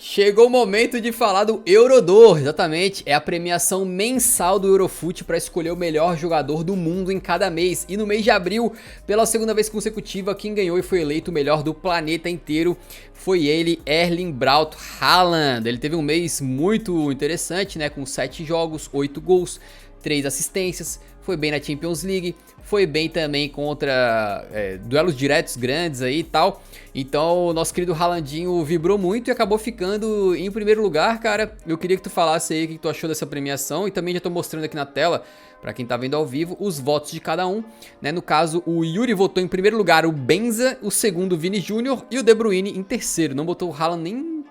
Chegou o momento de falar do Eurodor, exatamente, é a premiação mensal do Eurofoot para escolher o melhor jogador do mundo em cada mês. E no mês de abril, pela segunda vez consecutiva, quem ganhou e foi eleito o melhor do planeta inteiro foi ele, Erling Braut Haaland. Ele teve um mês muito interessante, né, com 7 jogos, 8 gols, 3 assistências, foi bem na Champions League, foi bem também contra duelos diretos grandes aí e tal. Então o nosso querido Haalandinho vibrou muito e acabou ficando em primeiro lugar, cara. Eu queria que tu falasse aí o que tu achou dessa premiação e também já tô mostrando aqui na tela, pra quem tá vendo ao vivo, os votos de cada um, né? No caso, o Yuri votou em primeiro lugar o Benza, o segundo o Vini Júnior e o De Bruyne em terceiro. Não botou o Haaland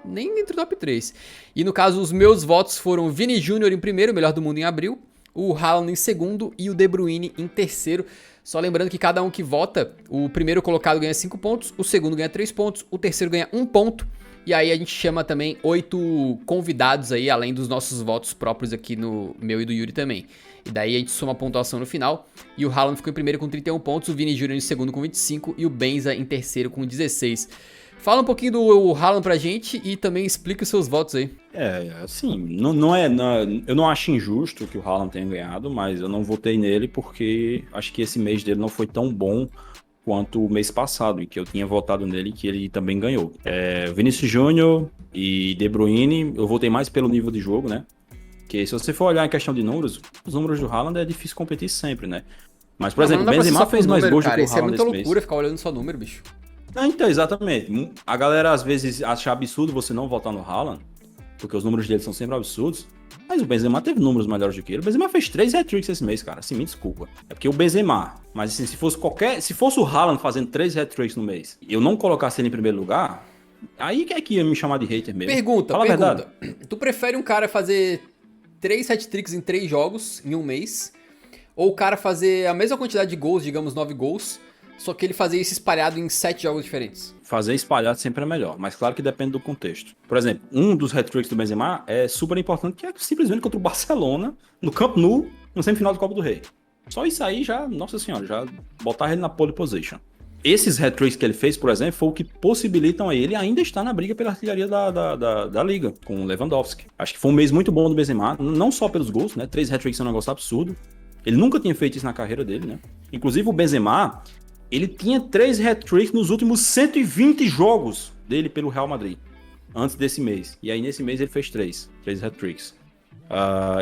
nem entre o top 3. E no caso, os meus votos foram o Vini Júnior em primeiro, melhor do mundo em abril, o Haaland em segundo e o De Bruyne em terceiro. Só lembrando que cada um que vota, o primeiro colocado ganha 5 pontos, o segundo ganha 3 pontos, o terceiro ganha 1 ponto. E aí a gente chama também 8 convidados aí, além dos nossos votos próprios aqui no meu e do Yuri também. E daí a gente soma a pontuação no final. E o Haaland ficou em primeiro com 31 pontos, o Vini Júnior em segundo com 25 e o Benza em terceiro com 16. Fala um pouquinho do Haaland pra gente e também explica os seus votos aí. Assim, eu não acho injusto que o Haaland tenha ganhado, mas eu não votei nele porque acho que esse mês dele não foi tão bom quanto o mês passado, em que eu tinha votado nele e que ele também ganhou. Vinícius Júnior e De Bruyne, eu votei mais pelo nível de jogo, né? Porque se você for olhar em questão de números, os números do Haaland é difícil competir sempre, né? Mas, por exemplo, o Benzema fez mais gols do que o Haaland isso é muita esse loucura mês. ficar olhando só número, bicho. Então, exatamente. A galera às vezes acha absurdo você não votar no Haaland, porque os números dele são sempre absurdos. Mas o Benzema teve números melhores do que ele. O Benzema fez 3 hat-tricks esse mês, cara. Assim, me desculpa. É porque o Benzema, mas assim, se fosse o Haaland fazendo 3 hat-tricks no mês, e eu não colocasse ele em primeiro lugar, aí que é que ia me chamar de hater mesmo. Pergunta. A verdade. Tu prefere um cara fazer 3 hat-tricks em 3 jogos em um mês, ou o cara fazer a mesma quantidade de gols, digamos 9 gols, só que ele fazer isso espalhado em 7 jogos diferentes? Fazer espalhado sempre é melhor, mas claro que depende do contexto. Por exemplo, um dos hat-tricks do Benzema é super importante, que é simplesmente contra o Barcelona, no Camp Nou, no semifinal do Copa do Rei. Só isso aí já, nossa senhora, já botar ele na pole position. Esses hat-tricks que ele fez, por exemplo, foi o que possibilitam a ele ainda estar na briga pela artilharia da Liga, com o Lewandowski. Acho que foi um mês muito bom do Benzema, não só pelos gols, né? 3 hat-tricks é um negócio absurdo. Ele nunca tinha feito isso na carreira dele, né? Inclusive o Benzema, ele tinha 3 hat-tricks nos últimos 120 jogos dele pelo Real Madrid, antes desse mês. E aí nesse mês ele fez 3 hat-tricks.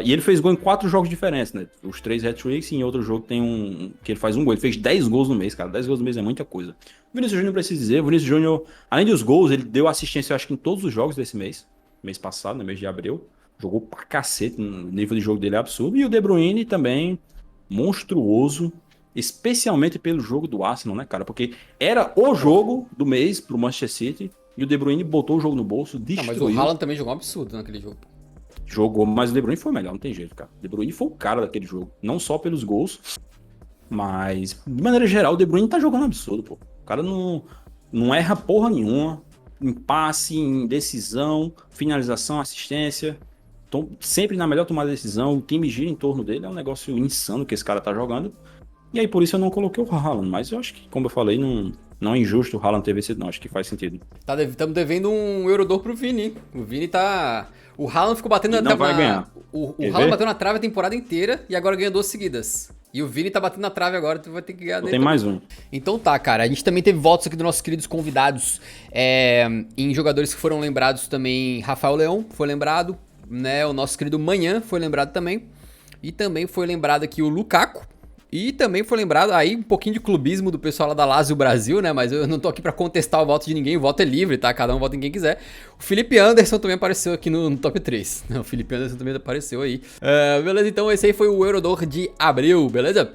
E ele fez gol em 4 jogos diferentes, né? Os 3 hat-tricks e em outro jogo tem que ele faz um gol. Ele fez 10 gols no mês, cara. 10 gols no mês é muita coisa. O Vinícius Júnior precisa dizer. O Vinícius Júnior, além dos gols, ele deu assistência, eu acho que em todos os jogos desse mês. Mês passado, no mês de abril. Jogou pra cacete. O nível de jogo dele é absurdo. E o De Bruyne também, monstruoso. Especialmente pelo jogo do Arsenal, né, cara? Porque era o jogo do mês pro Manchester City. E o De Bruyne botou o jogo no bolso, destruiu. Não, mas o Haaland também jogou um absurdo naquele jogo. Jogou, mas o De Bruyne foi melhor, não tem jeito, cara. O De Bruyne foi o cara daquele jogo. Não só pelos gols, mas, de maneira geral, o De Bruyne tá jogando absurdo, pô. O cara não erra porra nenhuma. Em passe, em decisão, finalização, assistência. Sempre na melhor tomada de decisão. O time gira em torno dele. É um negócio insano que esse cara tá jogando. E aí, por isso eu não coloquei o Haaland. Mas eu acho que, como eu falei, não é injusto o Haaland ter vencido, não. Acho que faz sentido. Estamos devendo um Eurodor pro Vini, hein? O Vini tá... O Haaland ficou batendo na trave. Não vai ganhar. O Haaland bateu na trave a temporada inteira e agora ganhou 2 seguidas. E o Vini tá batendo na trave agora, tu vai ter que ganhar dele. Tem mais um. Então tá, cara. A gente também teve votos aqui dos nossos queridos convidados em jogadores que foram lembrados também. Rafael Leão foi lembrado, né? O nosso querido Manhã foi lembrado também. E também foi lembrado aqui o Lukaku. E também foi lembrado aí um pouquinho de clubismo do pessoal lá da Lazio Brasil, né? Mas eu não tô aqui pra contestar o voto de ninguém, o voto é livre, tá? Cada um vota em quem quiser. O Felipe Anderson também apareceu aqui no top 3. O Felipe Anderson também apareceu aí. Beleza, então esse aí foi o Eurodor de abril, beleza?